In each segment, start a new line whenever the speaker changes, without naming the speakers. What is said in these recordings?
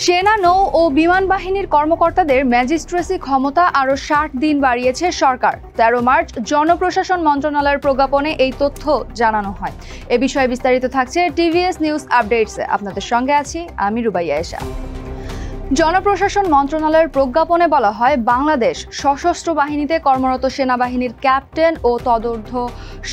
সেনা, নৌ ও বিমান বাহিনীর কর্মকর্তাদের ম্যাজিস্ট্রেসি ক্ষমতা আরও ৬০ দিন বাড়িয়েছে সরকার। ১৩ মার্চ জনপ্রশাসন মন্ত্রণালয়ের প্রজ্ঞাপনে এই তথ্য জানানো হয়। এ বিষয়ে বিস্তারিত থাকছে টিভিএস নিউজ আপডেটসে। আপনাদের সঙ্গে আছি আমি রুবাইয়া এশা। জনপ্রশাসন মন্ত্রণালয়ের প্রজ্ঞাপনে বলা হয়, বাংলাদেশ সশস্ত্র বাহিনীতে কর্মরত সেনাবাহিনীর ক্যাপ্টেন ও তদূর্ধ্ব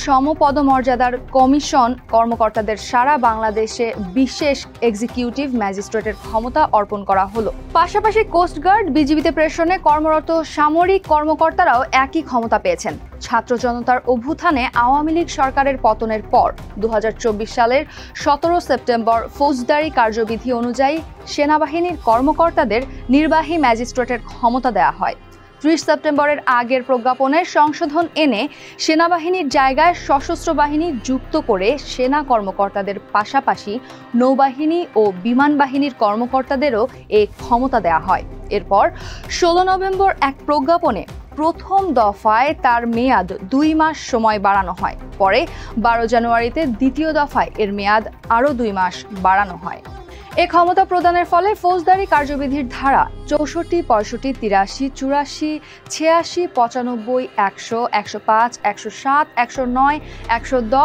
সমপদমর্যাদার কমিশন কর্মকর্তাদের সারা বাংলাদেশে বিশেষ এক্সিকিউটিভ ম্যাজিস্ট্রেটের ক্ষমতা অর্পণ করা হলো। পাশাপাশি কোস্টগার্ড, বিজিবিতে প্রেষণে কর্মরত সামরিক কর্মকর্তারাও একই ক্ষমতা পেয়েছেন। ছাত্র জনতার অভ্যুত্থানে আওয়ামী লীগ সরকারের পতনের পর ২০২৪ সালের ১৭ সেপ্টেম্বর ফৌজদারি কার্যবিধি অনুযায়ী সেনাবাহিনীর কর্মকর্তাদের নির্বাহী ম্যাজিস্ট্রেটের ক্ষমতা দেওয়া হয়। ৩০ সেপ্টেম্বরের আগের প্রজ্ঞাপনের সংশোধন এনে সেনাবাহিনীর জায়গায় সশস্ত্র বাহিনী যুক্ত করে সেনা কর্মকর্তাদের পাশাপাশি নৌবাহিনী ও বিমান বাহিনীর কর্মকর্তাদেরও এই ক্ষমতা দেওয়া হয়। এরপর ১৬ নভেম্বর এক প্রজ্ঞাপনে প্রথম দফায় তার মেয়াদ ২ মাস সময় বাড়ানো হয়। পরে ১২ জানুয়ারিতে দ্বিতীয় দফায় এর মেয়াদ আরও ২ মাস বাড়ানো হয়। এ ক্ষমতা প্রদানের ফলে ফৌজদারি কার্যবিধির ধারা ৬৪, ৬৫, ৮৩, ৮৪, ৮৬, ৯৫, ১০০, ১০৫, ১০৭, ১০৯, ১১০,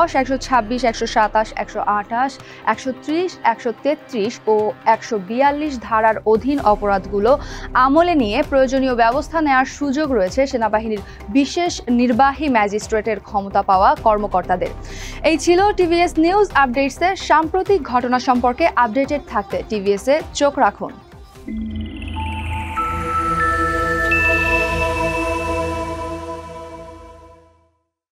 ১২৬, ১২৭, ১২৮, ১৩০, ১৩৩ ও ১৪২ ধারার অধীন অপরাধগুলো আমলে নিয়ে প্রয়োজনীয় ব্যবস্থা নেওয়ার সুযোগ রয়েছে সেনাবাহিনীর বিশেষ নির্বাহী ম্যাজিস্ট্রেটের ক্ষমতা পাওয়া কর্মকর্তাদের। এই ছিল টিভিএস নিউজ আপডেটসের সাম্প্রতিক ঘটনা সম্পর্কে আপডেটেড থাকতে টিভিএসে চোখ রাখুন।